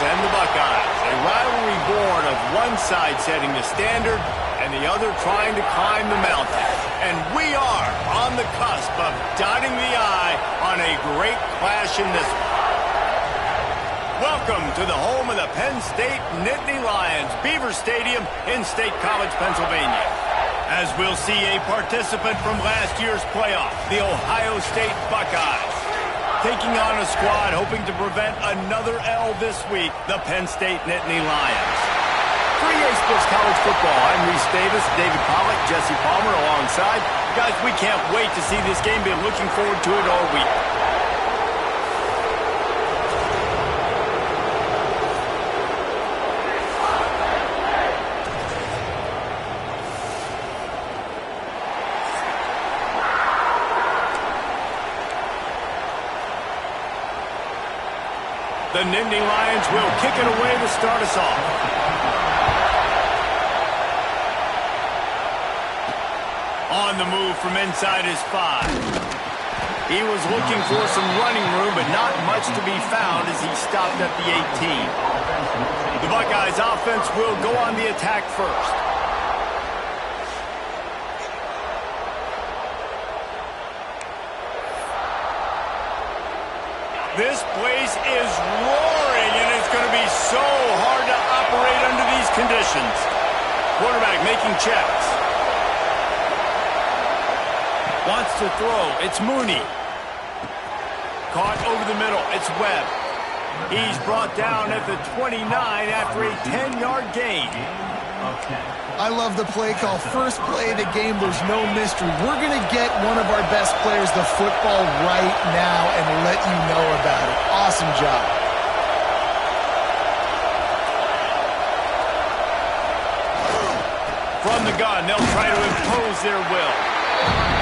and the Buckeyes. A rivalry born of one side setting the standard and the other trying to climb the mountain. And we are on the cusp of dotting the I on a great clash in this one. Welcome to the home of the Penn State Nittany Lions, Beaver Stadium in State College, Pennsylvania. As we'll see a participant from last year's playoff, the Ohio State Buckeyes, taking on a squad hoping to prevent another L this week, the Penn State Nittany Lions. 3A Sports College Football, I'm Reese Davis, David Pollack, Jesse Palmer alongside. Guys, we can't wait to see this game. Been looking forward to it all week. The Nittany Lions will kick it away to start us off. On the move from inside his 5. He was looking for some running room, but not much to be found as he stopped at the 18. The Buckeyes offense will go on the attack first. This place is roaring, and it's going to be so hard to operate under these conditions. Quarterback making checks. Wants to throw. It's Mooney. Caught over the middle. It's Webb. He's brought down at the 29 after a 10-yard gain. I love the play call. First play of the game, there's no mystery. We're going to get one of our best players the football right now and let you know about it. Awesome job. From the gun, they'll try to impose their will.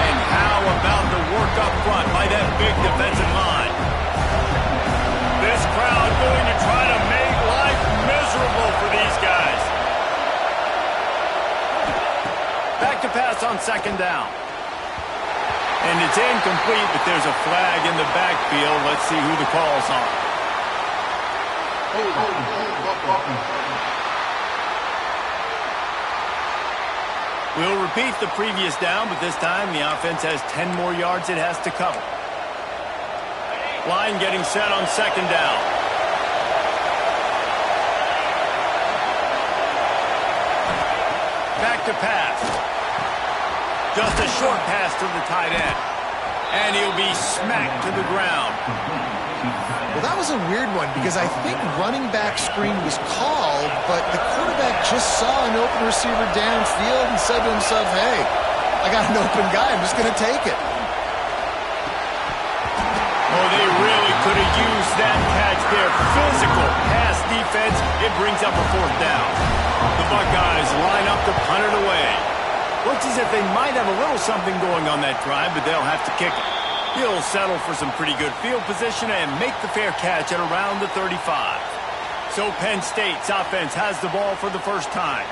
And how about the work up front by that big defensive line? This crowd going to try to make life miserable for these guys. Back to pass on second down. And it's incomplete, but there's a flag in the backfield. Let's see who the call's on. We'll repeat the previous down, but this time the offense has 10 more yards it has to cover. Line getting set on second down. Back to pass. Just a short pass to the tight end. And he'll be smacked to the ground. Well, that was a weird one because I think running back screen was called, but the quarterback just saw an open receiver downfield and said to himself, hey, I got an open guy. I'm just going to take it. Oh, they really could have used that catch there. Physical pass defense. It brings up a fourth down. The Buckeyes line up to punt it away. Looks as if they might have a little something going on that drive, but they'll have to kick it. He'll settle for some pretty good field position and make the fair catch at around the 35. So Penn State's offense has the ball for the first time.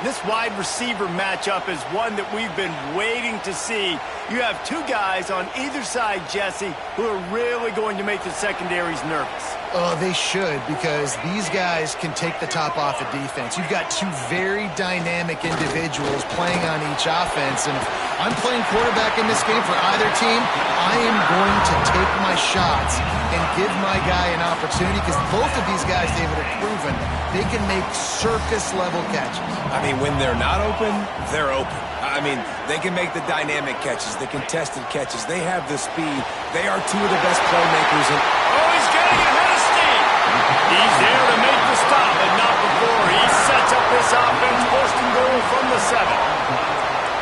This wide receiver matchup is one that we've been waiting to see. You have two guys on either side, Jesse, who are really going to make the secondaries nervous. Oh, they should, because these guys can take the top off the defense. You've got two very dynamic individuals playing on each offense, and if I'm playing quarterback in this game for either team, I am going to take my shots and give my guy an opportunity, because both of these guys, David, have proven they can make circus-level catches. I mean, when they're not open, they're open. I mean, they can make the dynamic catches, the contested catches. They have the speed. They are two of the best playmakers. Oh, he's getting ahead of steam. He's there to make the stop, but not before. He sets up this offense, first and goal from the 7.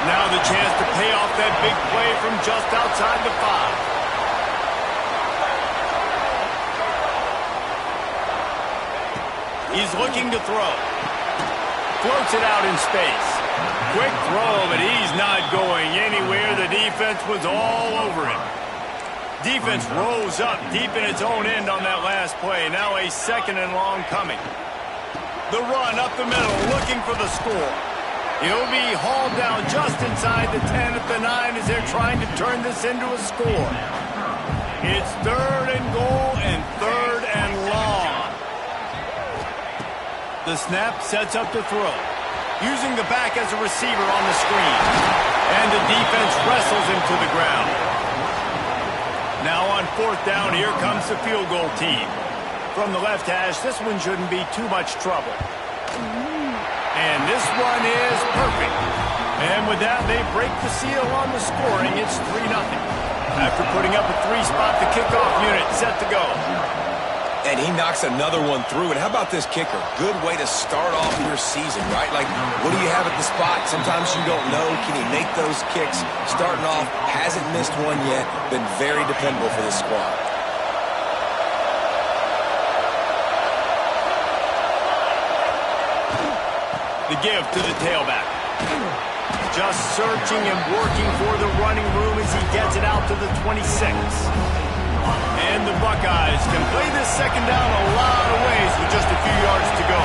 Now the chance to pay off that big play from just outside the 5. He's looking to throw. Floats it out in space. Quick throw, but he's not going anywhere. The defense was all over him. Defense rose up deep in its own end on that last play. Now a second and long coming. The run up the middle, looking for the score. He'll be hauled down just inside the 10 at the 9 as they're trying to turn this into a score. It's third and goal and third and long. The snap sets up to throw. Using the back as a receiver on the screen. And the defense wrestles him to the ground. Now on 4th down, here comes the field goal team. From the left hash, this one shouldn't be too much trouble. And this one is perfect. And with that, they break the seal on the scoring. It's 3-0. After putting up a 3-spot, the kickoff unit set to go. And he knocks another one through. And how about this kicker? Good way to start off your season, right? Like, what do you have at the spot? Sometimes you don't know. Can he make those kicks? Starting off, hasn't missed one yet. Been very dependable for this squad. The give to the tailback. Just searching and working for the running room as he gets it out to the 26. And the Buckeyes can play this second down a lot of ways with just a few yards to go.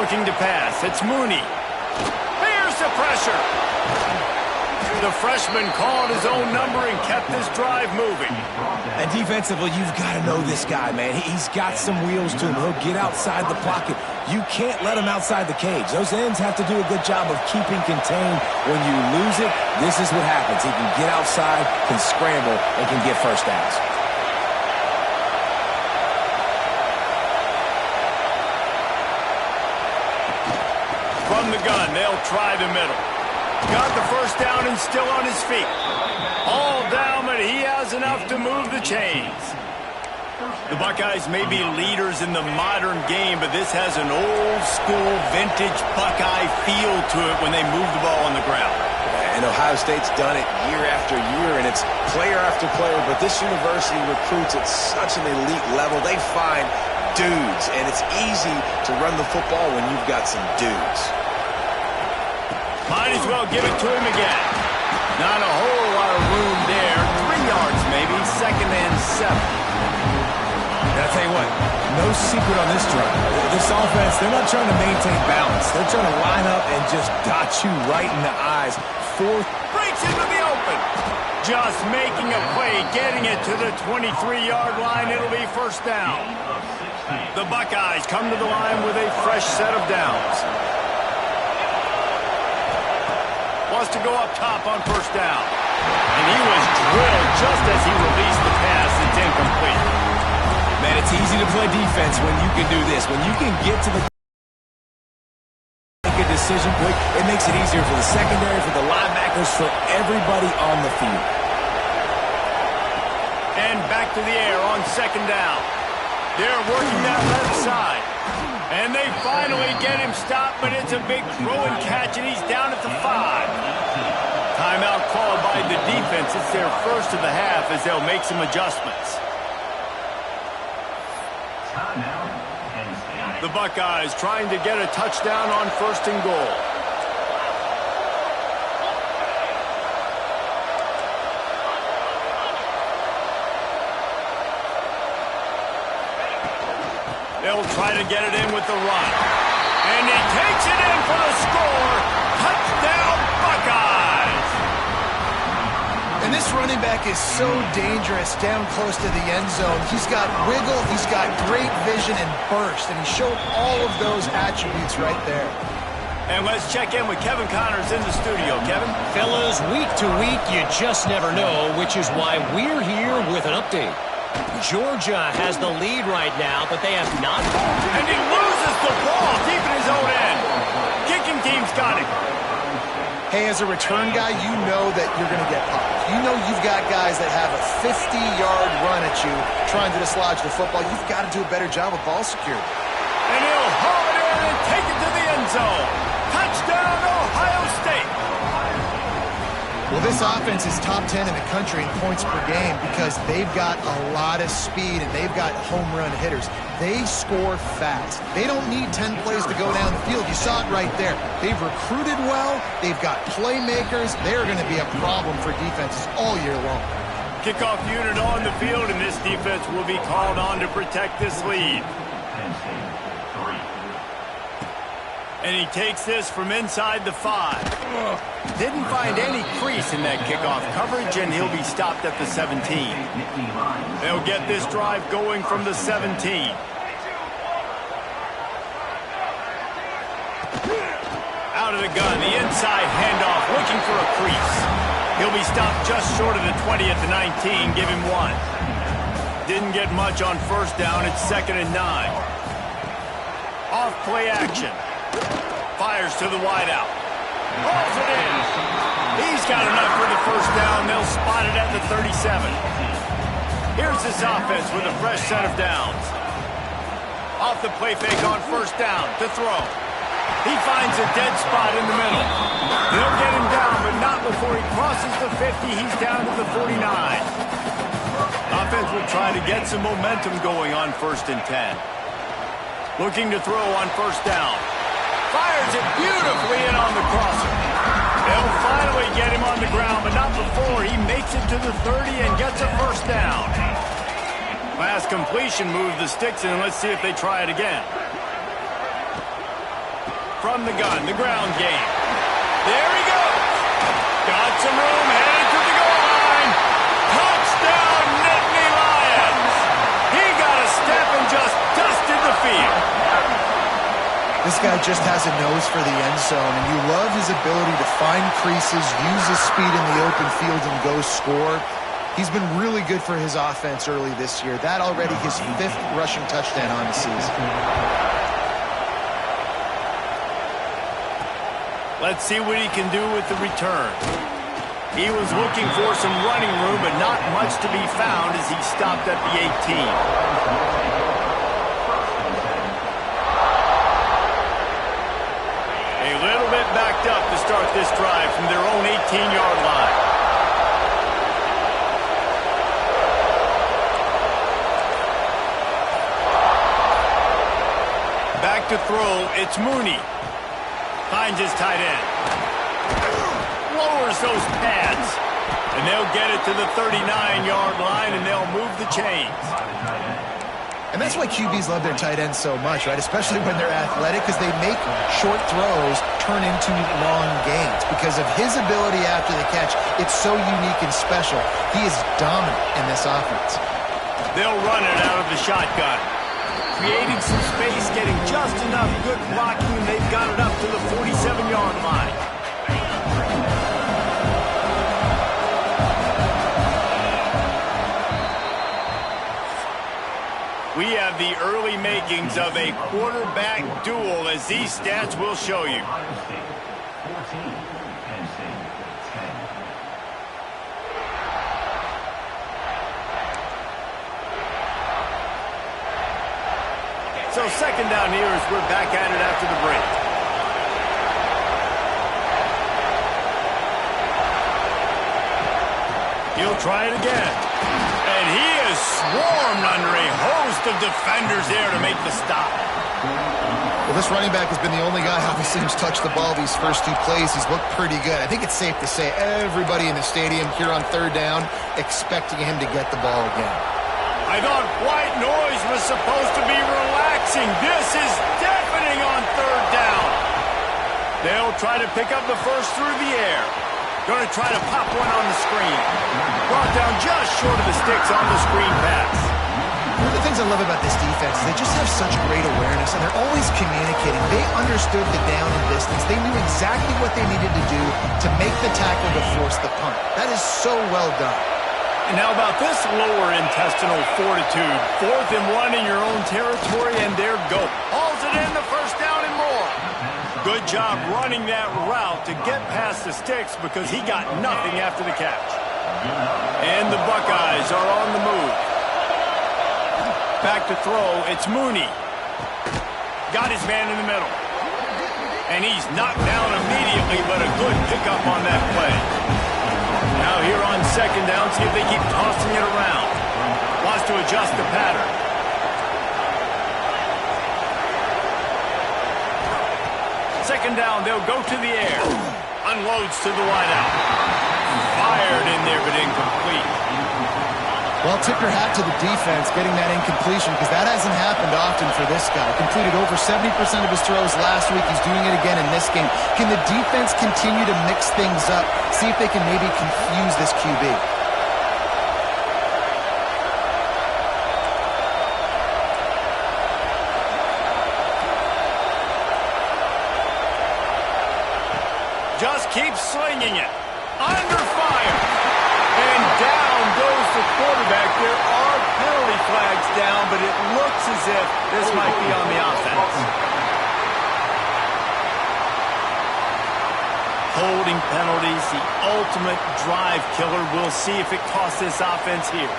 Looking to pass. It's Mooney. Here's the pressure. The freshman called his own number and kept this drive moving. And defensively, you've got to know this guy, man. He's got some wheels to him. He'll get outside the pocket. You can't let him outside the cage. Those ends have to do a good job of keeping contained. When you lose it, this is what happens. He can get outside, can scramble, and can get first downs. From the gun, they'll try the middle. Got the first down and still on his feet. All down, but he has enough to move the chains. The Buckeyes may be leaders in the modern game, but this has an old-school, vintage Buckeye feel to it when they move the ball on the ground. And Ohio State's done it year after year, and it's player after player, but this university recruits at such an elite level. They find dudes, and it's easy to run the football when you've got some dudes. Might as well give it to him again. Not a whole lot of room there. 3 yards maybe, 2nd and 7. And I'll tell you what, no secret on this drive. This offense, they're not trying to maintain balance. They're trying to line up and just dot you right in the eyes. 4th. Breaks into the open. Just making a play, getting it to the 23-yard line. It'll be first down. The Buckeyes come to the line with a fresh set of downs. Wants to go up top on first down. And he was drilled just as he released the pass. It's incomplete. Man, it's easy to play defense when you can do this. When you can get to the make a decision quick, it makes it easier for the secondary, for the linebackers, for everybody on the field. And back to the air on 2nd down. They're working that left side. And they finally get him stopped, but it's a big throw and catch, and he's down at the 5. Timeout called by the defense. It's their first of the half as they'll make some adjustments. The Buckeyes trying to get a touchdown on 1st and goal. They'll try to get it in with the run. And he takes it in for the score. Touchdown, Buckeyes! And this running back is so dangerous down close to the end zone. He's got wiggle, he's got great vision and burst, and he showed all of those attributes right there. And let's check in with Kevin Connors in the studio. Kevin? Fellas, week to week, you just never know, which is why we're here with an update. Georgia has the lead right now, but they have not. And he loses the ball deep in his own end. Kicking team's got it. Hey, as a return guy, you know that you're going to get popped. You know you've got guys that have a 50-yard run at you trying to dislodge the football. You've got to do a better job with ball security. And he'll haul it in and take it to the end zone. Touchdown, Ohio State. Well, this offense is top 10 in the country in points per game because they've got a lot of speed and they've got home run hitters. They score fast. They don't need 10 plays to go down the field. You saw it right there. They've recruited well. They've got playmakers. They're going to be a problem for defenses all year long. Kickoff unit on the field, and this defense will be called on to protect this lead. And he takes this from inside the 5. Didn't find any crease in that kickoff coverage, and he'll be stopped at the 17. They'll get this drive going from the 17. Out of the gun, the inside handoff, looking for a crease. He'll be stopped just short of the 20 at the 19, give him 1. Didn't get much on first down, it's 2nd and 9. Off play action. Fires to the wideout. Rolls it in. He's got enough for the first down. They'll spot it at the 37. Here's this offense with a fresh set of downs. Off the play fake on first down to throw. He finds a dead spot in the middle. They'll get him down, but not before he crosses the 50. He's down to the 49. Offense will try to get some momentum going on 1st and 10. Looking to throw on first down. Fires it beautifully in on the crosser. They'll finally get him on the ground, but not before he makes it to the 30 and gets a first down. Last completion moved the sticks in. Let's see if they try it again. From the gun, the ground game. There he goes. Got some room, headed to the goal line. Touchdown, Nittany Lions. He got a step and just dusted the field. This guy just has a nose for the end zone, and you love his ability to find creases, use his speed in the open field, and go score. He's been really good for his offense early this year. That already his 5th rushing touchdown on the season. Let's see what he can do with the return. He was looking for some running room, but not much to be found as he stopped at the 18. Backed up to start this drive from their own 18-yard line. Back to throw, it's Mooney. Finds his tight end. Lowers those pads. And they'll get it to the 39-yard line, and they'll move the chains. And that's why QBs love their tight ends so much, right? Especially when they're athletic, because they make short throws turn into long gains. Because of his ability after the catch, it's so unique and special. He is dominant in this offense. They'll run it out of the shotgun. Creating some space, getting just enough good blocking, and they've got it up to the 47-yard line. We have the early makings of a quarterback duel, as these stats will show you. So 2nd down here as we're back at it after the break. He'll try it again. And he is swarmed under a host of defenders there to make the stop. Well, this running back has been the only guy, obviously, who's touched the ball these first 2 plays. He's looked pretty good. I think it's safe to say everybody in the stadium here on 3rd down expecting him to get the ball again. I thought white noise was supposed to be relaxing. This is deafening on 3rd down. They'll try to pick up the first through the air. Going to try to pop one on the screen. Brought down just short of the sticks on the screen pass. One of the things I love about this defense is they just have such great awareness, and they're always communicating. They understood the down and distance. They knew exactly what they needed to do to make the tackle to force the punt. That is so well done. And how about this lower intestinal fortitude? 4th and 1 in your own territory, and there go. Hauls it in, the first down and more. Good job running that route to get past the sticks because he got nothing after the catch. And the Buckeyes are on the move. Back to throw, it's Mooney. Got his man in the middle. And he's knocked down immediately, but a good pickup on that play. Now here on 2nd down, see if they keep tossing it around. Wants to adjust the pattern. Second down, they'll go to the air. Unloads to the wideout. Fired in there, but incomplete. Well, tip your hat to the defense getting that incompletion because that hasn't happened often for this guy. Completed over 70% of his throws last week. He's doing it again in this game. Can the defense continue to mix things up? See if they can maybe confuse this QB. Just keep slinging it. Under fire. And down goes the quarterback. There are penalty flags down, but it looks as if this might be on the offense. Holding penalties, the ultimate drive killer. We'll see if it costs this offense here.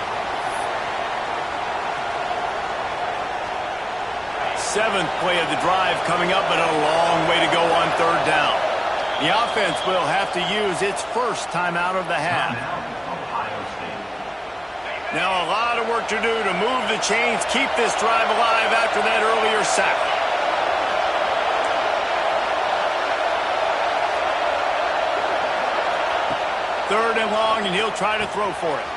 7th play of the drive coming up, but a long way to go on 3rd down. The offense will have to use its first timeout of the half. Now a lot of work to do to move the chains, keep this drive alive after that earlier sack. Third and long, and he'll try to throw for it.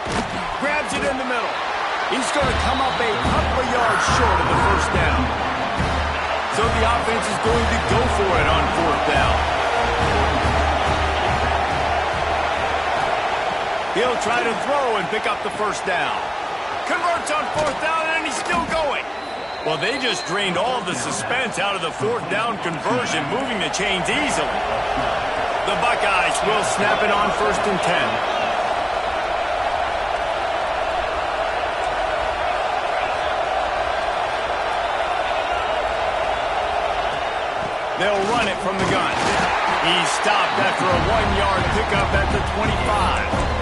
Grabs it in the middle. He's going to come up a couple of yards short of the first down. So the offense is going to go for it on 4th down. He'll try to throw and pick up the first down. Converts on 4th down, and he's still going. Well, they just drained all the suspense out of the 4th down conversion, moving the chains easily. The Buckeyes will snap it on 1st and 10. They'll run it from the gun. He's stopped after a 1-yard pickup at the 25.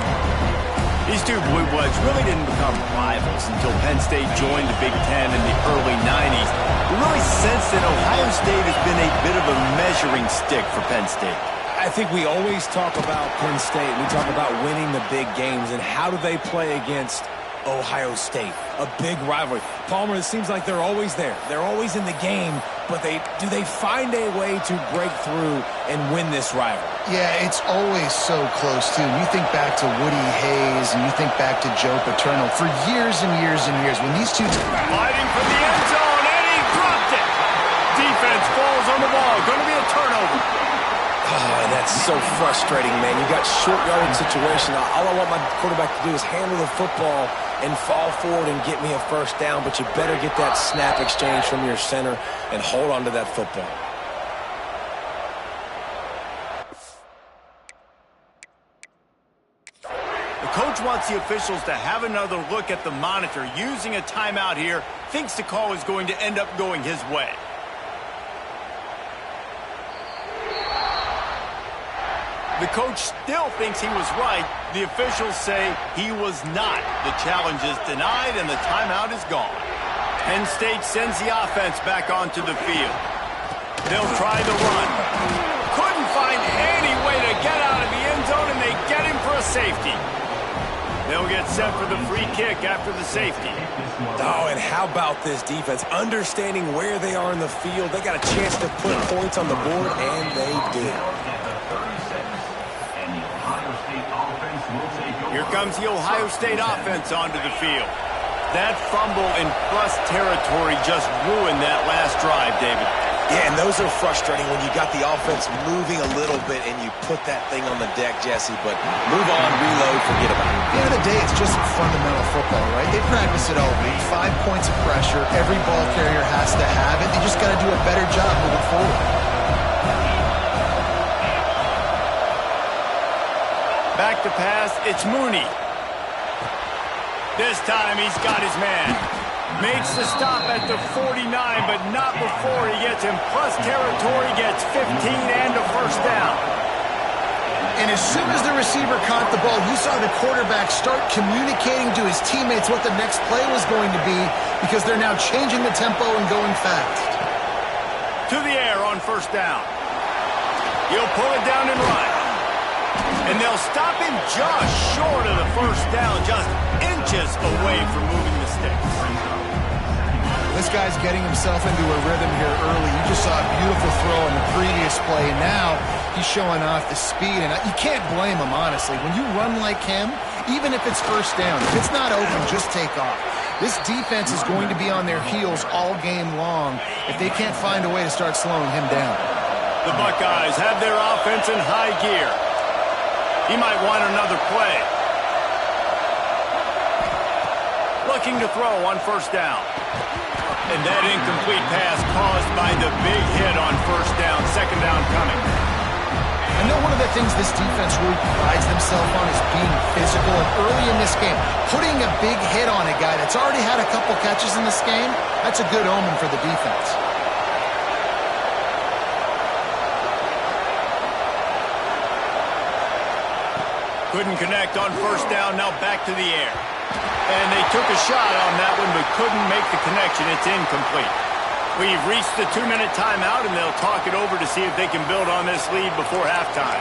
These two Blue Bloods really didn't become rivals until Penn State joined the Big-10 in the early 90s. We really sense that Ohio State has been a bit of a measuring stick for Penn State. I think we always talk about Penn State. We talk about winning the big games, and how do they play against Ohio State, a big rivalry. Palmer, it seems like they're always there. They're always in the game, but do they find a way to break through and win this rivalry? Yeah, it's always so close, too. You think back to Woody Hayes and you think back to Joe Paterno. For years and years and years, when these two... Fighting for the end zone, and he dropped it. Defense falls on the ball. Going to be a turnover. Oh, that's so frustrating, man. You got short yardage situation. All I want my quarterback to do is handle the football and fall forward and get me a first down, but you better get that snap exchange from your center and hold on to that football. The coach wants the officials to have another look at the monitor. Using a timeout here, thinks the call is going to end up going his way. The coach still thinks he was right. The officials say he was not. The challenge is denied, and the timeout is gone. Penn State sends the offense back onto the field. They'll try the run. Couldn't find any way to get out of the end zone, and they get him for a safety. They'll get set for the free kick after the safety. Oh, and how about this defense? Understanding where they are in the field. They got a chance to put points on the board, and they did. Here comes the Ohio State offense onto the field. That fumble in plus territory just ruined that last drive, David. Yeah, and those are frustrating when you got the offense moving a little bit and you put that thing on the deck, Jesse. But move on, reload, forget about it. At the end of the day, it's just fundamental football, right? They practice it all week. 5 points of pressure. Every ball carrier has to have it. They just got to do a better job moving forward. Back to pass, it's Mooney. This time he's got his man. Makes the stop at the 49, but not before he gets in plus territory, gets 15 and a first down. And as soon as the receiver caught the ball, you saw the quarterback start communicating to his teammates what the next play was going to be because they're now changing the tempo and going fast. To the air on first down. He'll pull it down and run. And they'll stop him just short of the first down, just inches away from moving the sticks. This guy's getting himself into a rhythm here early. You just saw a beautiful throw in the previous play, and now he's showing off the speed. And you can't blame him, honestly. When you run like him, even if it's first down. If it's not open, just take off. This defense is going to be on their heels all game long if they can't find a way to start slowing him down. The Buckeyes have their offense in high gear. He might want another play. Looking to throw on first down. And that incomplete pass caused by the big hit on first down. Second down coming. I know one of the things this defense really prides themselves on is being physical. And early in this game, putting a big hit on a guy that's already had a couple catches in this game, that's a good omen for the defense. Couldn't connect on first down. Now back to the air. And they took a shot on that one, but couldn't make the connection. It's incomplete. We've reached the 2-minute timeout, and they'll talk it over to see if they can build on this lead before halftime.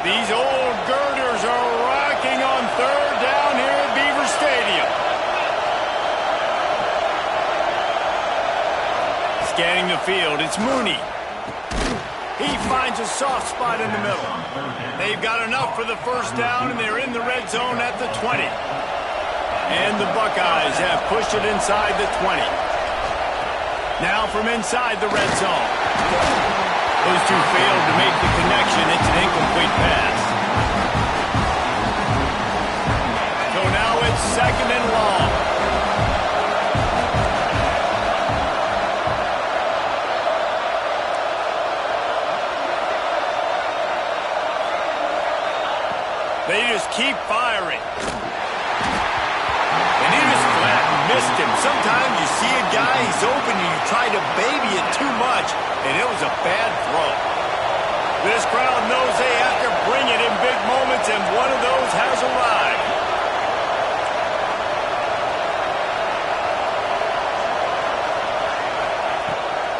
These old girders are rocking on third down here at Beaver Stadium. Scanning the field, it's Mooney. He finds a soft spot in the middle. They've got enough for the first down, and they're in the red zone at the 20. And the Buckeyes have pushed it inside the 20. Now from inside the red zone. Those two failed to make the connection. It's an incomplete pass. So now it's second and long. They just keep firing. And he just flat missed him. Sometimes you see a guy, he's open, and you try to baby it too much, and it was a bad throw. This crowd knows they have to bring it in big moments, and one of those has arrived.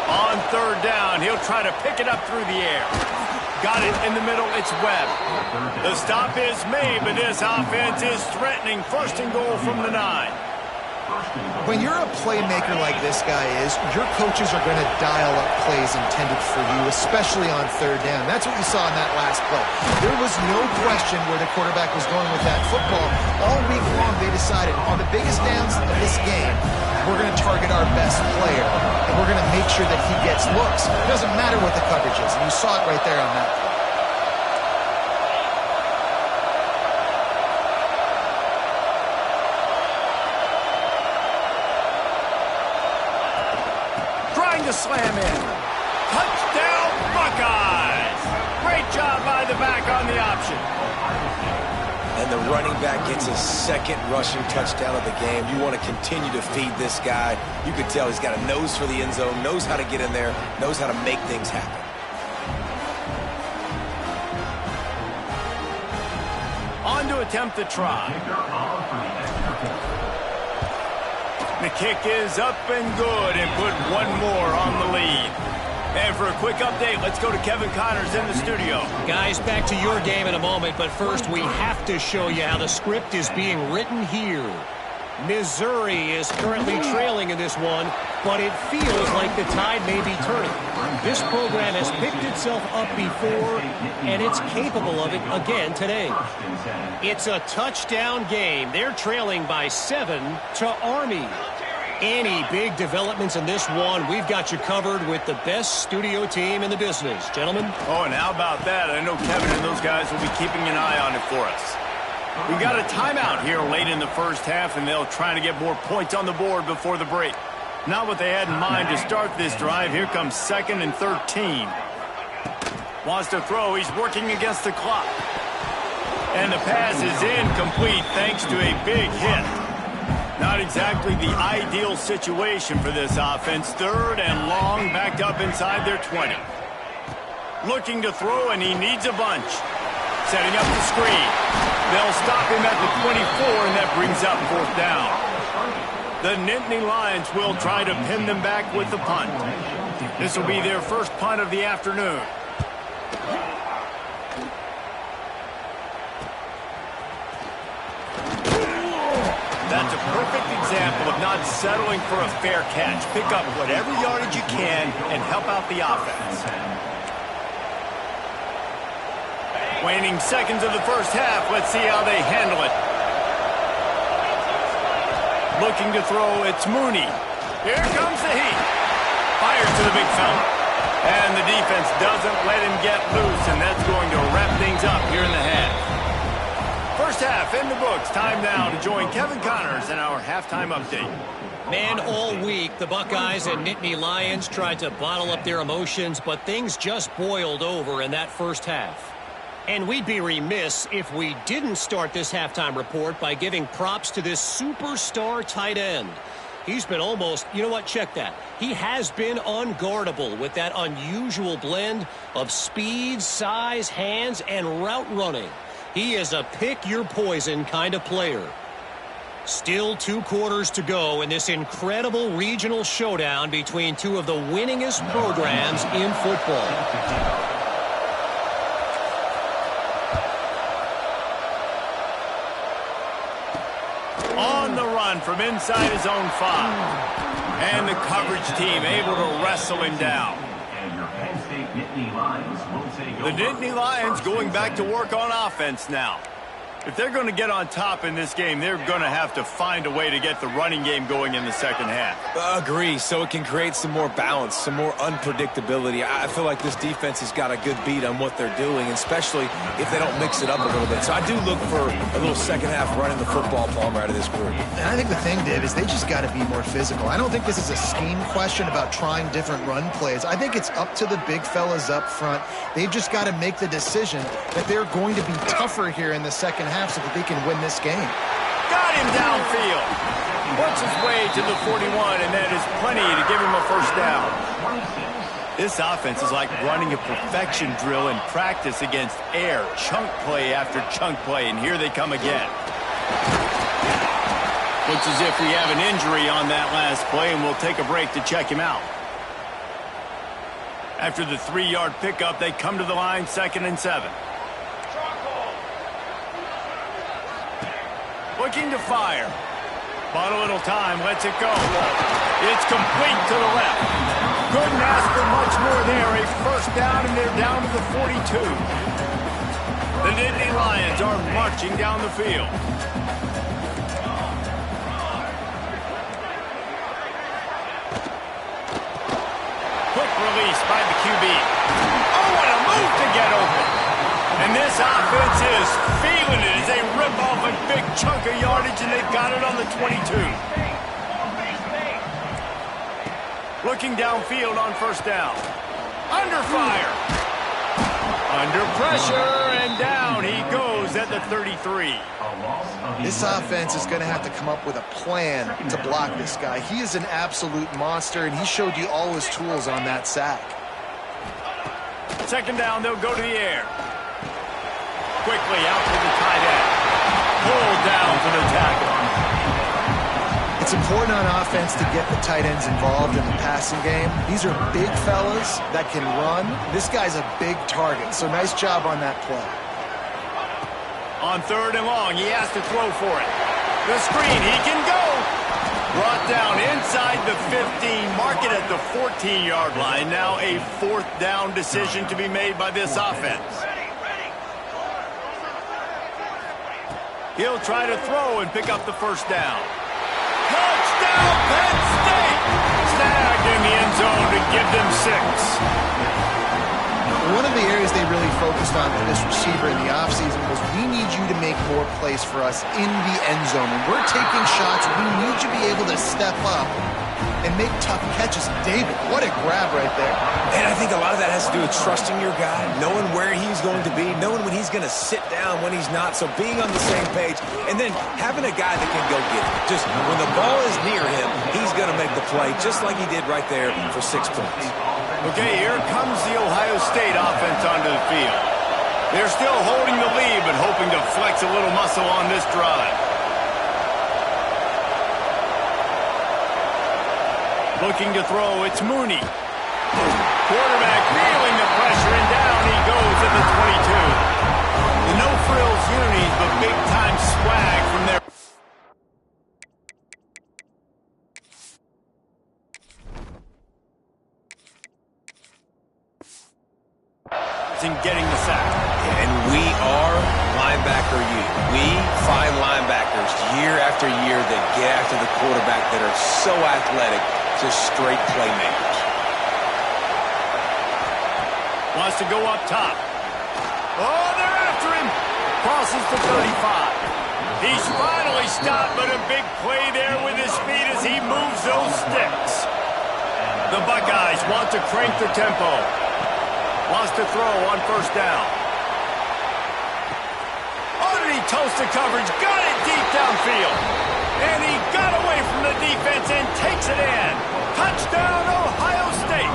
On third down, he'll try to pick it up through the air. Got it in the middle, it's Webb. The stop is made, but this offense is threatening. First and goal from the 9. When you're a playmaker like this guy is, your coaches are going to dial up plays intended for you, especially on third down. That's what you saw in that last play. There was no question where the quarterback was going with that football. All week long, they decided on the biggest downs of this game, we're going to target our best player, and we're going to make sure that he gets looks. It doesn't matter what the coverage is, and you saw it right there on that play. To slam in. Touchdown, Buckeyes! Great job by the back on the option. And the running back gets his second rushing touchdown of the game. You want to continue to feed this guy. You can tell he's got a nose for the end zone, knows how to get in there, knows how to make things happen. On to attempt the try. The kick is up and good, and put one more on the lead. And for a quick update, let's go to Kevin Connors in the studio. Guys, back to your game in a moment, but first we have to show you how the script is being written here. Missouri is currently trailing in this one, but it feels like the tide may be turning. This program has picked itself up before, and it's capable of it again today. It's a touchdown game. They're trailing by 7 to Army. Any big developments in this one, we've got you covered with the best studio team in the business. Gentlemen? Oh, and how about that? I know Kevin and those guys will be keeping an eye on it for us. We've got a timeout here late in the first half, and they'll try to get more points on the board before the break. Not what they had in mind to start this drive. Here comes 2nd and 13. Wants to throw. He's working against the clock. And the pass is incomplete thanks to a big hit. Not exactly the ideal situation for this offense. 3rd and long, backed up inside their 20. Looking to throw, and he needs a bunch. Setting up the screen. They'll stop him at the 24, and that brings up 4th down. The Nittany Lions will try to pin them back with the punt. This will be their first punt of the afternoon. That's a perfect perfect example of not settling for a fair catch. Pick up whatever yardage you can and help out the offense. Waning seconds of the first half. Let's see how they handle it. Looking to throw, it's Mooney. Here comes the heat. Fires to the big fella. And the defense doesn't let him get loose, and that's going to wrap things up here in the half. First half in the books. Time now to join Kevin Connors in our halftime update. Man, all week, the Buckeyes and Nittany Lions tried to bottle up their emotions, but things just boiled over in that first half. And we'd be remiss if we didn't start this halftime report by giving props to this superstar tight end. He's been almost, you know what, check that. He has been unguardable with that unusual blend of speed, size, hands, and route running. He is a pick-your-poison kind of player. Still 2 quarters to go in this incredible regional showdown between two of the winningest programs in football. On the run from inside his own 5. And the coverage team able to wrestle him down. The Nittany Lions going back to work on offense now. If they're going to get on top in this game, they're going to have to find a way to get the running game going in the second half. Agree, so it can create some more balance, some more unpredictability. I feel like this defense has got a good beat on what they're doing, especially if they don't mix it up a little bit. So I do look for a little second half running the football Palmer out of this group. And I think the thing, Dave, is they just got to be more physical. I don't think this is a scheme question about trying different run plays. I think it's up to the big fellas up front. They've just got to make the decision that they're going to be tougher here in the second half so that they can win this game. Got him downfield. Works his way to the 41, and that is plenty to give him a first down. This offense is like running a perfection drill in practice against air. Chunk play after chunk play, and here they come again. Looks as if we have an injury on that last play, and we'll take a break to check him out. After the 3-yard pickup, they come to the line, 2nd and 7. Looking to fire. Bought a little time, lets it go. It's complete to the left. Couldn't ask for much more there. A first down, and they're down to the 42. The Nittany Lions are marching down the field. Quick release by the QB. Oh, what a move to get open. And this offense is feeling it as they rip off a big chunk of yardage, and they've got it on the 22. Looking downfield on first down. Under fire. Under pressure, and down he goes at the 33. This offense is going to have to come up with a plan to block this guy. He is an absolute monster, and he showed you all his tools on that sack. 2nd down, they'll go to the air. Quickly out to the tight end. Pulled down for the tackle. It's important on offense to get the tight ends involved in the passing game. These are big fellas that can run. This guy's a big target, so nice job on that play. On 3rd and long, he has to throw for it. The screen, he can go. Brought down inside the 15, mark it at the 14-yard line. Now a 4th down decision to be made by this offense. He'll try to throw and pick up the first down. Touchdown, Penn State! Snagged in the end zone to give them 6. One of the areas they really focused on for this receiver in the offseason was, we need you to make more plays for us in the end zone. When we're taking shots, we need you to be able to step up and make tough catches. David, what a grab right there. And I think a lot of that has to do with trusting your guy, knowing where he's going to be, knowing when he's going to sit down, when he's not. So being on the same page, and then having a guy that can go get it. Just when the ball is near him, he's going to make the play, just like he did right there for 6 points. Okay, here comes the Ohio State offense onto the field. They're still holding the lead, but hoping to flex a little muscle on this drive. Looking to throw, it's Mooney. Quarterback feeling the pressure, and down he goes at the 22. The no-frills unis, but big-time swag from their... in getting the sack. And we are linebacker U. We find linebackers year after year that get after the quarterback that are so athletic, just straight playmakers. Wants to go up top. Oh, they're after him. Crosses to 35. He's finally stopped, but a big play there with his feet as he moves those sticks. The Buckeyes want to crank their tempo. Wants to throw on first down. Underneath toasted coverage, got it deep downfield. And he got away from the defense and takes it in. Touchdown, Ohio State.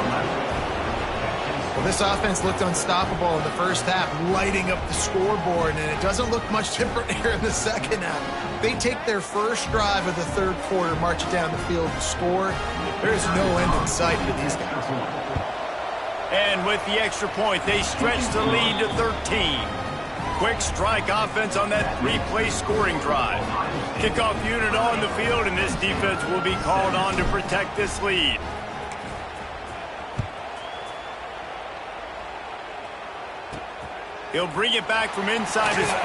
Well, this offense looked unstoppable in the first half, lighting up the scoreboard, and it doesn't look much different here in the second half. They take their first drive of the third quarter, march it down the field to score. There's no end in sight for these guys. And with the extra point, they stretch the lead to 13. Quick strike offense on that three-play scoring drive. Kickoff unit on the field, and this defense will be called on to protect this lead. He'll bring it back from inside his 5.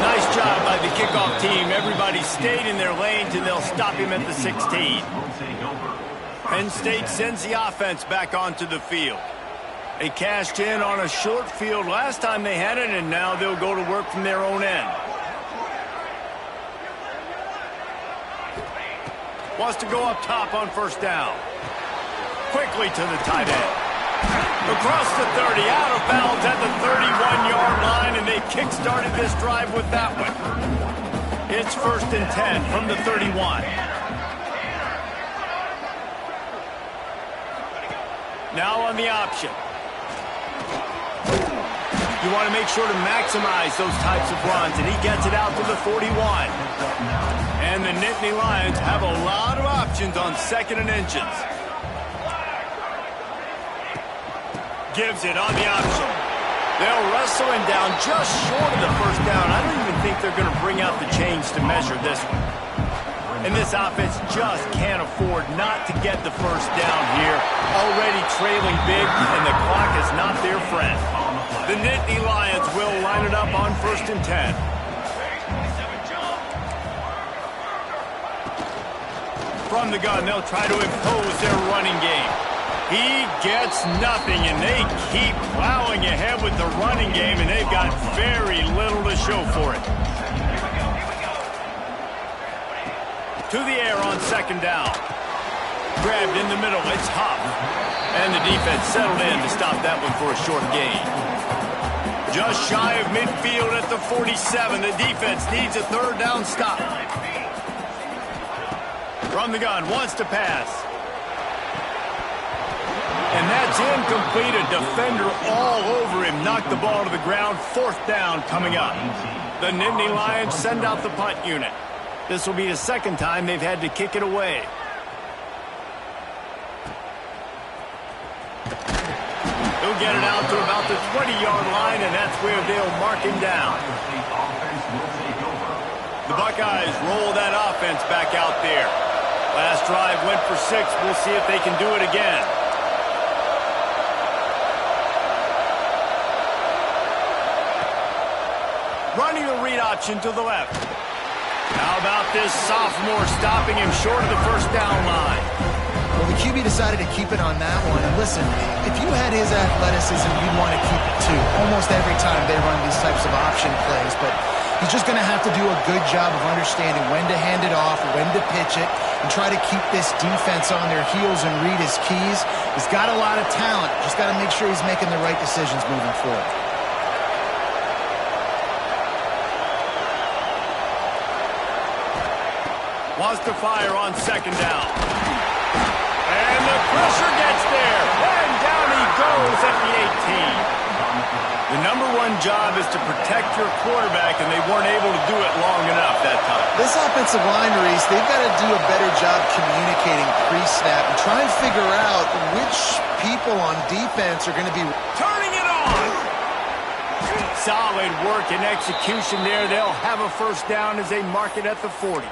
Nice job by the kickoff team. Everybody stayed in their lanes, and they'll stop him at the 16. Penn State sends the offense back onto the field. They cashed in on a short field last time they had it, and now they'll go to work from their own end. Wants to go up top on first down. Quickly to the tight end. Across the 30, out of bounds at the 31-yard line, and they kick-started this drive with that one. It's 1st and 10 from the 31. Now on the option. You want to make sure to maximize those types of runs, and he gets it out to the 41. And the Nittany Lions have a lot of options on 2nd and inches. Gives it on the option. They'll wrestle him down just short of the first down. I don't even think they're going to bring out the chains to measure this one. And this offense just can't afford not to get the first down here. Already trailing big, and the clock is not their friend. The Nittany Lions will line it up on 1st and 10. From the gun, they'll try to impose their running game. He gets nothing, and they keep plowing ahead with the running game, and they've got very little to show for it. To the air on 2nd down. Grabbed in the middle, it's Huff. And the defense settled in to stop that one for a short gain. Just shy of midfield at the 47. The defense needs a 3rd down stop. From the gun, wants to pass. And that's incomplete. A defender all over him. Knocked the ball to the ground. 4th down coming up. The Nittany Lions send out the punt unit. This will be the 2nd time they've had to kick it away. He'll get it out to about the 20-yard line, and that's where they'll mark him down. The Buckeyes roll that offense back out there. Last drive went for 6. We'll see if they can do it again. Running the read option to the left. How about this sophomore stopping him short of the first down line? Well, the QB decided to keep it on that one. And listen, if you had his athleticism, you'd want to keep it too. Almost every time they run these types of option plays. But he's just going to have to do a good job of understanding when to hand it off, when to pitch it, and try to keep this defense on their heels and read his keys. He's got a lot of talent. Just got to make sure he's making the right decisions moving forward. Wants to fire on 2nd down. And the pressure gets there. And down he goes at the 18. The #1 job is to protect your quarterback, and they weren't able to do it long enough that time. This offensive line, Reese, they've got to do a better job communicating pre-snap and try and figure out which people on defense are going to be turning it on. Solid work and execution there. They'll have a 1st down as they mark it at the 40.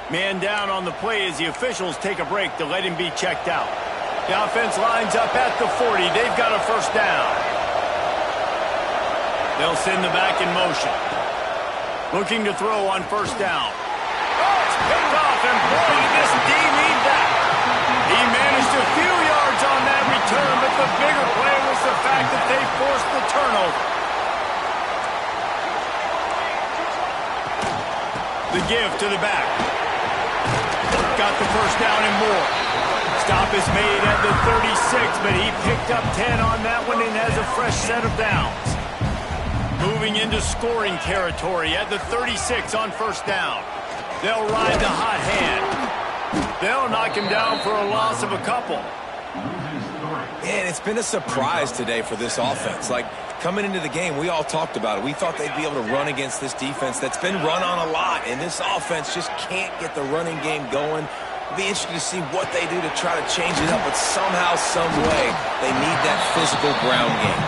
Man down on the play as the officials take a break to let him be checked out. The offense lines up at the 40. They've got a 1st down. They'll send the back in motion. Looking to throw on first down. Oh, it's picked off, and boy, did this D need that. He managed a few yards on that return, but the bigger play was the fact that they forced the turnover. The give to the back. Got the first down and more. Stop is made at the 36, but he picked up 10 on that one and has a fresh set of downs. Moving into scoring territory at the 36 on first down. They'll ride the hot hand. They'll knock him down for a loss of a couple. And it's been a surprise today for this offense. Like, coming into the game, we all talked about it. We thought they'd be able to run against this defense that's been run on a lot, and this offense just can't get the running game going. It'll be interesting to see what they do to try to change it up, but somehow, some way, they need that physical ground game.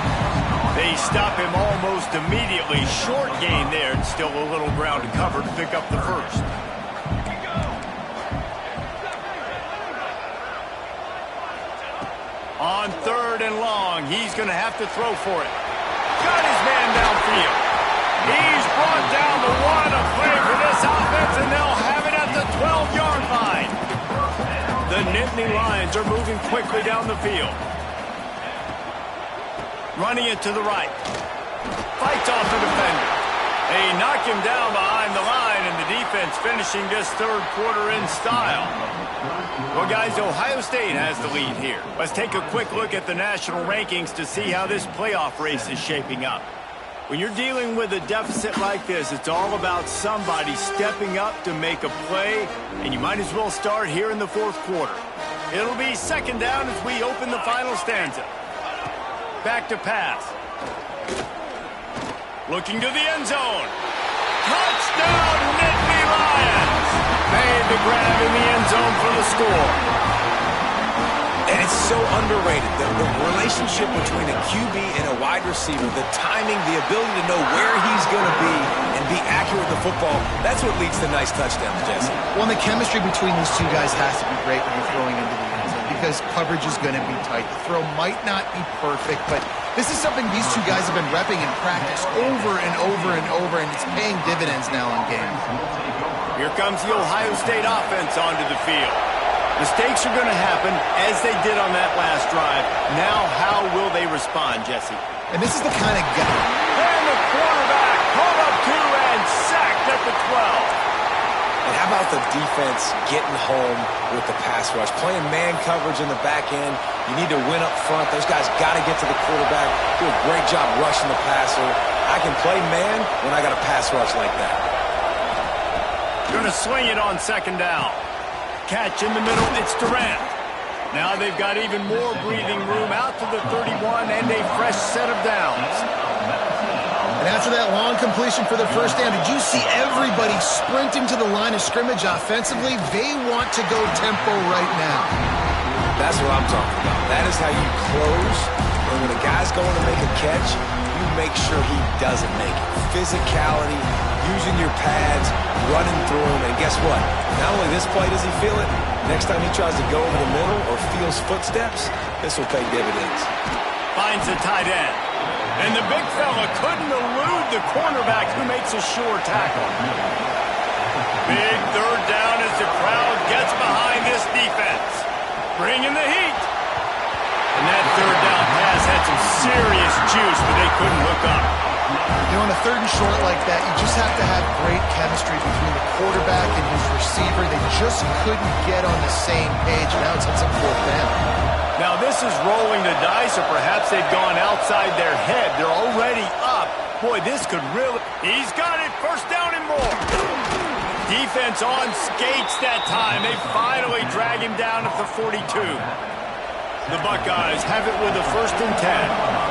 They stop him almost immediately. Short gain there, and still a little ground to cover to pick up the first. On third and long, he's going to have to throw for it. Got his man downfield. He's brought down the one, a play for this offense, and they'll have it at the 12-yard line. The Nittany Lions are moving quickly down the field. Running it to the right. Fights off the defender. They knock him down behind the line, and the defense finishing this third quarter in style. Well, guys, Ohio State has the lead here. Let's take a quick look at the national rankings to see how this playoff race is shaping up. When you're dealing with a deficit like this, it's all about somebody stepping up to make a play, and you might as well start here in the fourth quarter. It'll be second down as we open the final stanza. Back to pass. Looking to the end zone. Touchdown, Nittany Lions! Made the grab in the end zone for the score. And it's so underrated. The relationship between a QB and a wide receiver, the timing, the ability to know where he's going to be and be accurate with the football, that's what leads to nice touchdowns, Jesse. Well, the chemistry between these two guys has to be great when you're throwing into the end zone because coverage is going to be tight. The throw might not be perfect, but this is something these two guys have been repping in practice over and over and over, and it's paying dividends now in games. Here comes the Ohio State offense onto the field. Mistakes are going to happen, as they did on that last drive. Now, how will they respond, Jesse? And this is the kind of guy. And the quarterback pulled up two and sacked at the 12. And how about the defense getting home with the pass rush? Playing man coverage in the back end. You need to win up front. Those guys got to get to the quarterback. Do a great job rushing the passer. I can play man when I got a pass rush like that. Going to swing it on second down. Catch in the middle, it's Durant. Now they've got even more breathing room out to the 31 and a fresh set of downs. And after that long completion for the first down, did you see everybody sprinting to the line of scrimmage offensively? They want to go tempo right now. That's what I'm talking about. That is how you close. And when a guy's going to make a catch, you make sure he doesn't make it. Physicality, using your pads, running through him, and guess what? Not only this play does he feel it, next time he tries to go over the middle or feels footsteps, this will pay dividends. Finds the tight end. And the big fella couldn't elude the cornerback who makes a sure tackle. Big third down as the crowd gets behind this defense. Bringing the heat. And that third down pass had some serious juice, but they couldn't hook up. You know, on a third and short like that, you just have to have great chemistry between the quarterback and his receiver. They just couldn't get on the same page. Now it's on fourth down. Now this is rolling the dice, or perhaps they've gone outside their head. They're already up. Boy, this could really... He's got it. First down and more. Defense on skates that time. They finally drag him down at the 42. The Buckeyes have it with a 1st and 10.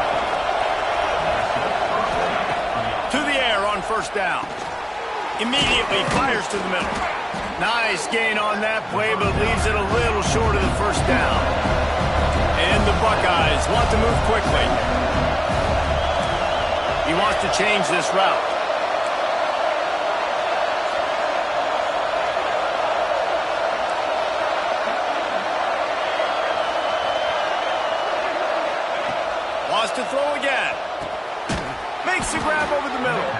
To the air on first down. Immediately fires to the middle. Nice gain on that play, but leaves it a little short of the first down. And the Buckeyes want to move quickly. He wants to change this route. Wants to throw again. Makes makes the grab over the middle.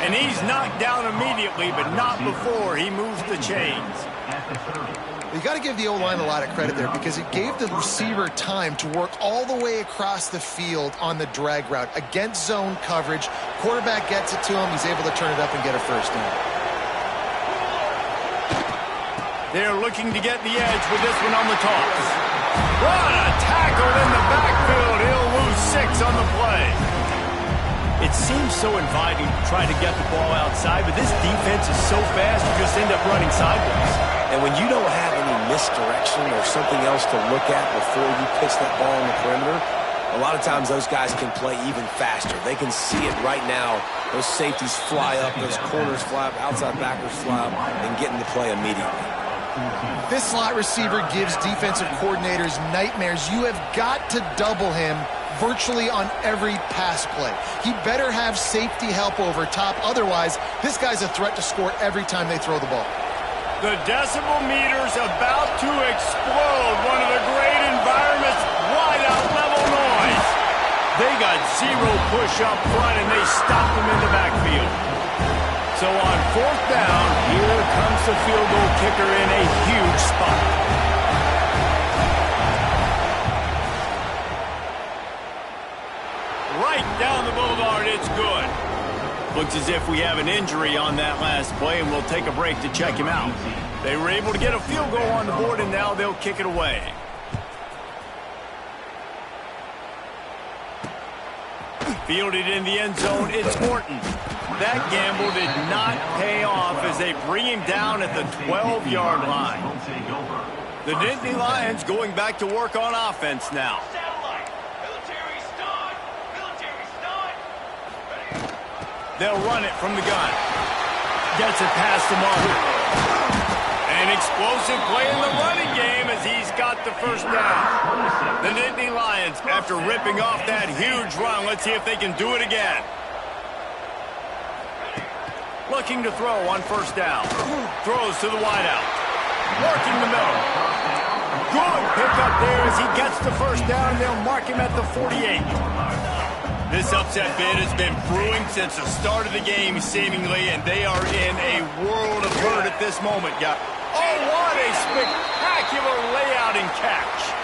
And he's knocked down immediately, but not before he moves the chains. You got to give the O-line a lot of credit there because it gave the receiver time to work all the way across the field on the drag route against zone coverage. Quarterback gets it to him. He's able to turn it up and get a first down. They're looking to get the edge with this one on the toss. What a tackle in the backfield. He'll lose 6 on the play. It seems so inviting to try to get the ball outside, but this defense is so fast you just end up running sideways. And when you don't have any misdirection or something else to look at before you pitch that ball on the perimeter, a lot of times those guys can play even faster. They can see it right now. Those safeties fly up, those corners fly up, outside backers fly up, and get in the play immediately. This slot receiver gives defensive coordinators nightmares. You have got to double him virtually on every pass play. He better have safety help over top. Otherwise, this guy's a threat to score every time they throw the ball. The decibel meter's about to explode. One of the great environments, wide out level noise. They got 0 push up front and they stopped him in the backfield. So on 4th down, here comes the field goal kicker in a huge spot. Right down the boulevard, it's good. Looks as if we have an injury on that last play, and we'll take a break to check him out. They were able to get a field goal on the board, and now they'll kick it away. Fielded in the end zone, it's Horton. That gamble did not pay off as they bring him down at the 12-yard line. The Nittany Lions going back to work on offense now. They'll run it from the gun. Gets it past the mark. An explosive play in the running game as he's got the first down. The Nittany Lions, after ripping off that huge run, let's see if they can do it again. Looking to throw on first down. Throws to the wideout. Working the middle. Good pickup there as he gets the first down, and they'll mark him at the 48. This upset bid has been brewing since the start of the game, seemingly, and they are in a world of hurt at this moment, guys. Oh, what a spectacular layout and catch.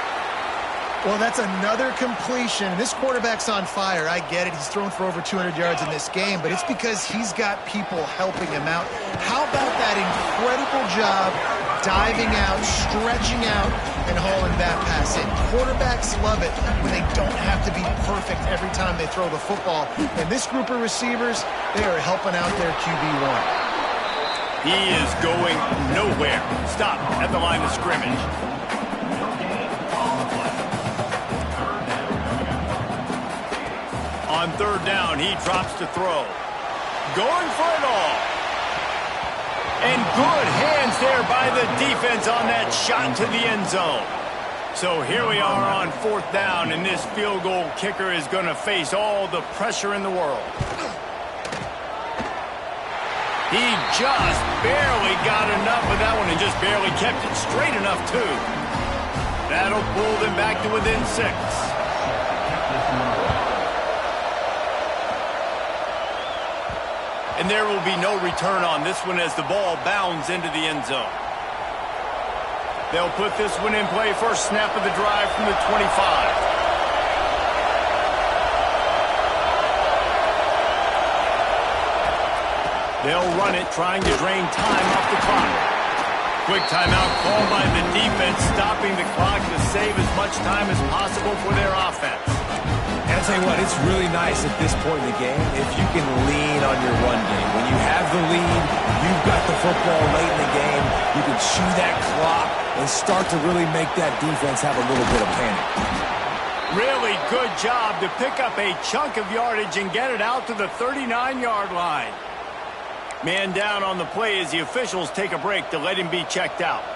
Well, that's another completion. This quarterback's on fire. I get it. He's thrown for over 200 yards in this game, but it's because he's got people helping him out. How about that incredible job diving out, stretching out, and hauling that pass in? Quarterbacks love it when they don't have to be perfect every time they throw the football. And this group of receivers, they are helping out their QB1. He is going nowhere. Stop at the line of scrimmage. On 3rd down, he drops to throw. Going for it all. And good hands there by the defense on that shot to the end zone. So here we are on 4th down, and this field goal kicker is going to face all the pressure in the world. He just barely got enough of that one and just barely kept it straight enough, too. That'll pull them back to within 6. And there will be no return on this one as the ball bounds into the end zone. They'll put this one in play first snap of the drive from the 25. They'll run it, trying to drain time off the clock. Quick timeout called by the defense, stopping the clock to save as much time as possible for their offense. And I'll tell you what, it's really nice at this point in the game if you can lean on your run game. When you have the lead, you've got the football late in the game, you can chew that clock and start to really make that defense have a little bit of panic. Really good job to pick up a chunk of yardage and get it out to the 39-yard line. Man down on the play as the officials take a break to let him be checked out.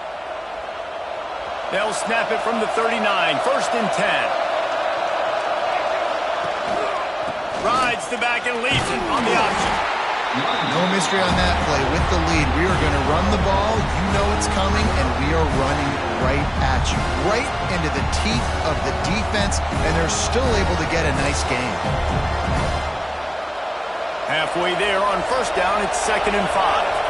They'll snap it from the 39, 1st and 10. Rides the back and leads it on the option. No mystery on that play. With the lead, we are going to run the ball. You know it's coming, and we are running right at you. Right into the teeth of the defense, and they're still able to get a nice game. Halfway there on first down, it's 2nd and 5.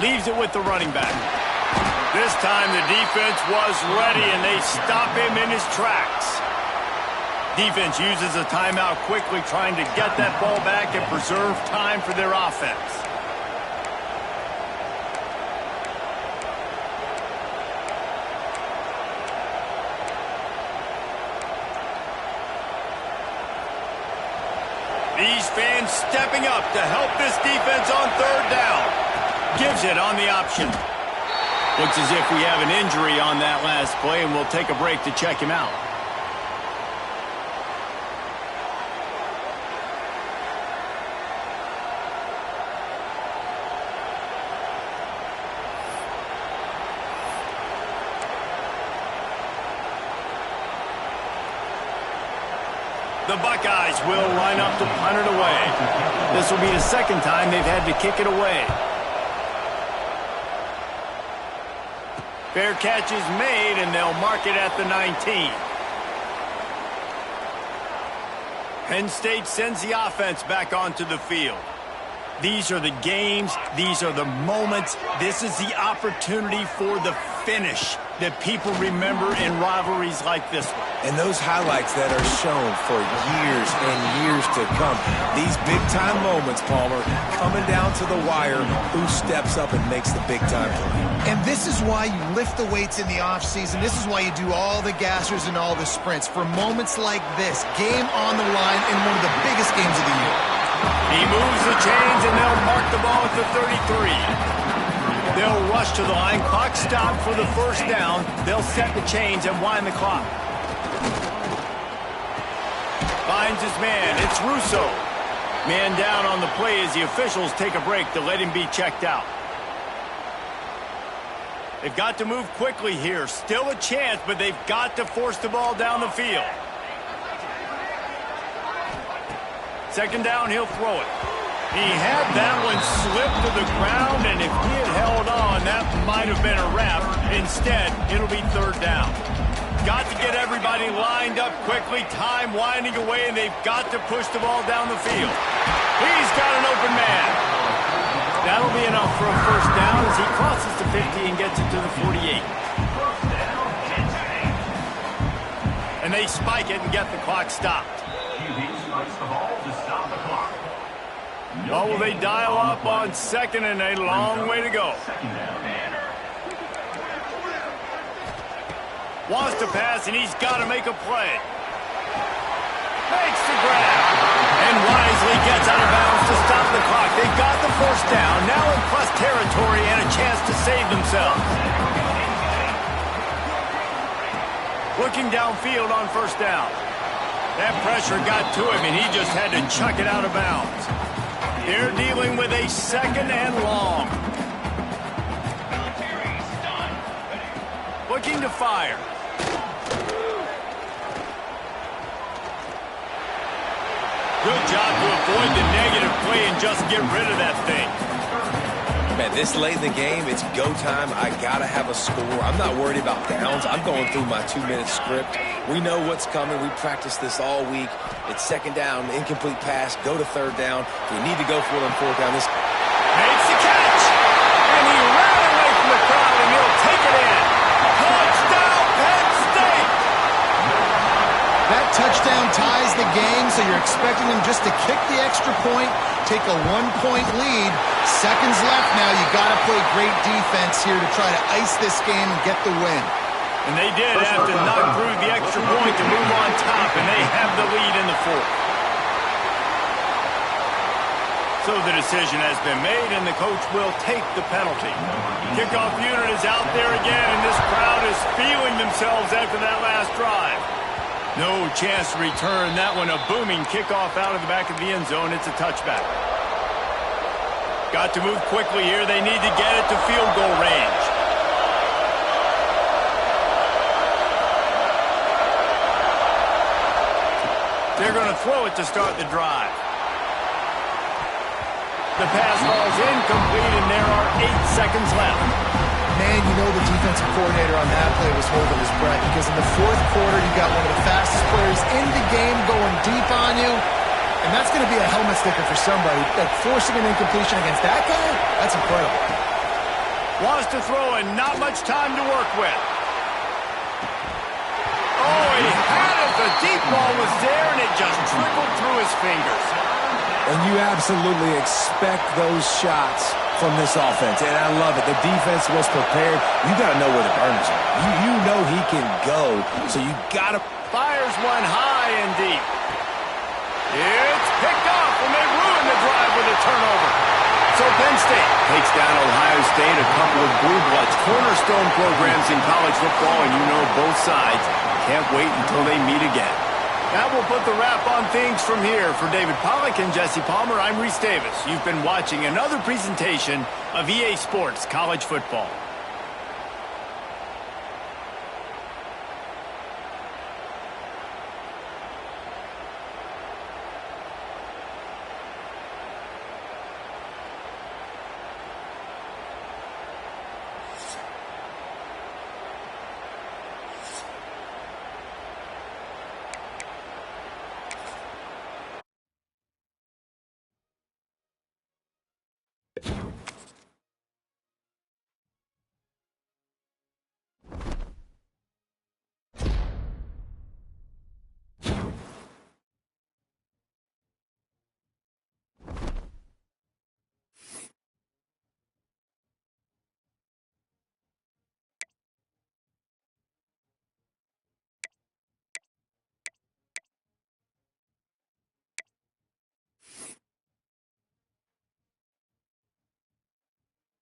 Leaves it with the running back. This time the defense was ready, and they stop him in his tracks. Defense uses a timeout quickly, trying to get that ball back and preserve time for their offense. These fans stepping up to help this defense on 3rd down. Gives it on the option. Looks as if we have an injury on that last play, and we'll take a break to check him out. The Buckeyes will line up to punt it away. This will be the 2nd time they've had to kick it away. Fair catch is made, and they'll mark it at the 19. Penn State sends the offense back onto the field. These are the games. These are the moments. This is the opportunity for the finish that people remember in rivalries like this one. And those highlights that are shown for years and years to come. These big-time moments, Palmer, coming down to the wire, who steps up and makes the big-time play. And this is why you lift the weights in the offseason. This is why you do all the gassers and all the sprints. For moments like this, game on the line in one of the biggest games of the year. He moves the chains, and they'll mark the ball at the 33. They'll rush to the line. Clock stopped for the 1st down. They'll set the chains and wind the clock. Finds his man. It's Russo. Man down on the play as the officials take a break to let him be checked out. They've got to move quickly here. Still a chance, but they've got to force the ball down the field. 2nd down, he'll throw it. He had that one slip to the ground, and if he had held on, that might have been a wrap. Instead, it'll be 3rd down. Got to get everybody lined up quickly. Time winding away, and they've got to push the ball down the field. He's got an open man. That'll be enough for a 1st down as he crosses the 50 and gets it to the 48. And they spike it and get the clock stopped. Well, will they dial up on 2nd and a long way to go? Wants to pass, and he's got to make a play. Makes the grab. And wisely gets out of bounds to stop the clock. They've got the 1st down. Now in plus territory and a chance to save themselves. Looking downfield on 1st down. That pressure got to him, and he just had to chuck it out of bounds. They're dealing with a 2nd and long. Looking to fire. Good job to avoid the negative play and just get rid of that thing. Man, this late in the game, it's go time. I got to have a score. I'm not worried about downs. I'm going through my 2-minute script. We know what's coming. We practiced this all week. It's 2nd down, incomplete pass, go to 3rd down. If we need to go for it on 4th down, this makes the catch. And he ran away from the crowd, and he'll take it in. Touchdown, Penn State! That touchdown ties the game, so you're expecting them just to kick the extra point, take a 1-point lead. Seconds left now. You got to play great defense here to try to ice this game and get the win. And they did have to knock through the extra point to move on top, and they have the lead in the 4th. So the decision has been made, and the coach will take the penalty. Kickoff unit is out there again, and this crowd is feeling themselves after that last drive. No chance to return that one. A booming kickoff out of the back of the end zone. It's a touchback. Got to move quickly here. They need to get it to field goal range. They're going to throw it to start the drive. The pass falls incomplete, and there are 8 seconds left. Man, you know the defensive coordinator on that play was holding his breath because in the fourth quarter, you got one of the fastest players in the game going deep on you, and that's going to be a helmet sticker for somebody. Like, forcing an incompletion against that guy, that's incredible. Wants to throw and not much time to work with. Oh, he had it. The deep ball was there, and it just trickled through his fingers. And you absolutely expect those shots from this offense, and I love it. The defense was prepared. You got to know where the burners are. You know he can go, so you got to... Fires one high and deep. It's picked off, and they ruin the drive with a turnover. So Penn State takes down Ohio State, a couple of blue bloods, cornerstone programs in college football, and you know both sides can't wait until they meet again. That will put the wrap on things from here. For David Pollack and Jesse Palmer, I'm Reese Davis. You've been watching another presentation of EA Sports College Football.